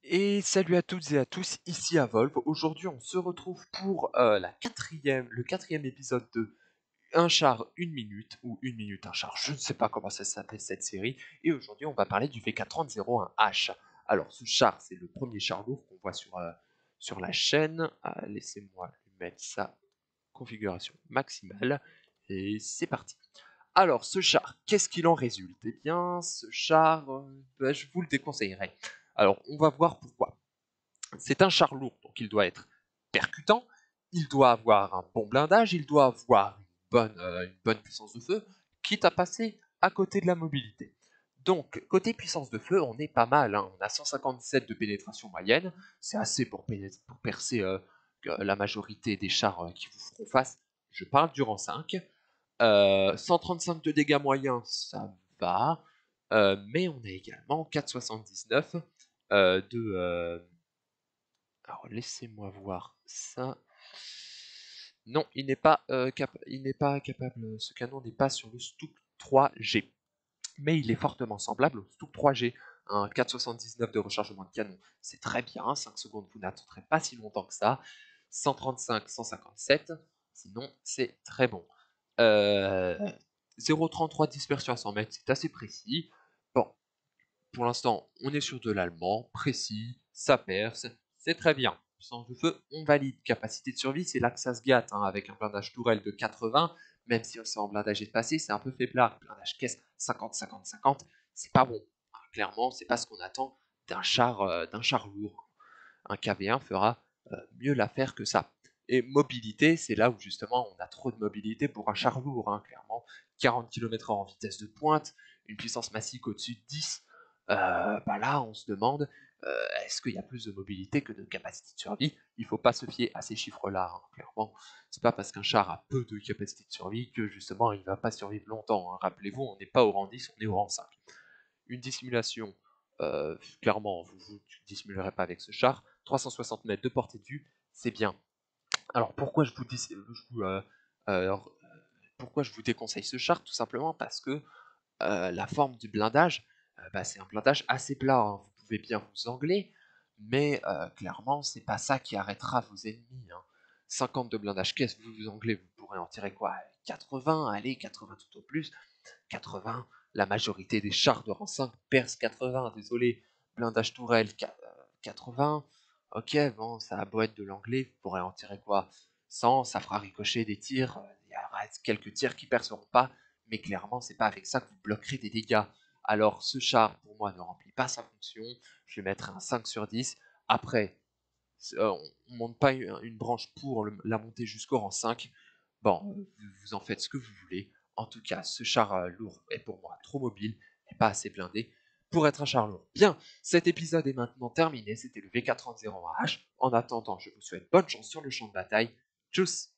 Et salut à toutes et à tous, ici Avolve. Aujourd'hui, on se retrouve pour le quatrième épisode de Un char, une minute, ou une minute, un char. Je ne sais pas comment ça s'appelle cette série. Et aujourd'hui, on va parler du V430-01H. Alors, ce char, c'est le premier char lourd qu'on voit sur la chaîne. Laissez-moi lui mettre sa configuration maximale. Et c'est parti. Alors, ce char, qu'est-ce qu'il en résulte? Eh bien, ce char, je vous le déconseillerais. Alors, on va voir pourquoi. C'est un char lourd, donc il doit être percutant, il doit avoir un bon blindage, il doit avoir une bonne puissance de feu, quitte à passer à côté de la mobilité. Donc, côté puissance de feu, on est pas mal, hein. On a 157 de pénétration moyenne, c'est assez pour percer la majorité des chars qui vous feront face. Je parle du rang 5. 135 de dégâts moyens, ça va, mais on a également 4,79 alors laissez-moi voir ça. Non, il n'est pas capable. Ce canon n'est pas sur le Stuck 3G, mais il est fortement semblable au Stuck 3G. Un 4,79 de rechargement de canon, c'est très bien. 5 secondes, vous n'attendrez pas si longtemps que ça. 135, 157, sinon c'est très bon. 0,33 dispersion à 100 mètres, c'est assez précis. Bon, pour l'instant, on est sur de l'allemand, précis, ça perce, c'est très bien. Puissance de feu, on valide. Capacité de survie, c'est là que ça se gâte, hein, avec un blindage tourelle de 80, même si c'est en blindage et de passé, c'est un peu faiblard. Blindage caisse 50-50-50, c'est pas bon. Clairement, c'est pas ce qu'on attend d'un char lourd. Un KV1 fera mieux l'affaire que ça. Et mobilité, c'est là où justement on a trop de mobilité pour un char lourd, hein, clairement. 40 km/h en vitesse de pointe, une puissance massique au-dessus de 10. Bah là, on se demande, est-ce qu'il y a plus de mobilité que de capacité de survie? Il ne faut pas se fier à ces chiffres-là, hein, clairement. C'est pas parce qu'un char a peu de capacité de survie que justement il ne va pas survivre longtemps, hein. Rappelez-vous, on n'est pas au rang 10, on est au rang 5. Une dissimulation, clairement, vous ne dissimulerez pas avec ce char. 360 mètres de portée de vue, c'est bien. Alors euh, pourquoi je vous déconseille ce char? Tout simplement parce que la forme du blindage, c'est un blindage assez plat, hein. Vous pouvez bien vous angler, mais clairement, c'est pas ça qui arrêtera vos ennemis, hein. 50 de blindage, qu'est-ce que vous vous anglez? Vous pourrez en tirer quoi? 80, allez, 80 tout au plus. 80, la majorité des chars de rang 5 percent 80, désolé. Blindage tourelle, 80. Ok, bon, ça a beau être de l'anglais, vous pourrez en tirer quoi? 100, ça fera ricocher des tirs. Il y aura quelques tirs qui perceront pas, mais clairement, c'est pas avec ça que vous bloquerez des dégâts. Alors, ce char, pour moi, ne remplit pas sa fonction. Je vais mettre un 5 sur 10. Après, on monte pas une branche pour la monter jusqu'au rang 5. Bon, vous en faites ce que vous voulez. En tout cas, ce char lourd est pour moi trop mobile et pas assez blindé pour être un char lourd. Bien, cet épisode est maintenant terminé. C'était le V430H. En attendant, je vous souhaite bonne chance sur le champ de bataille. Tchuss!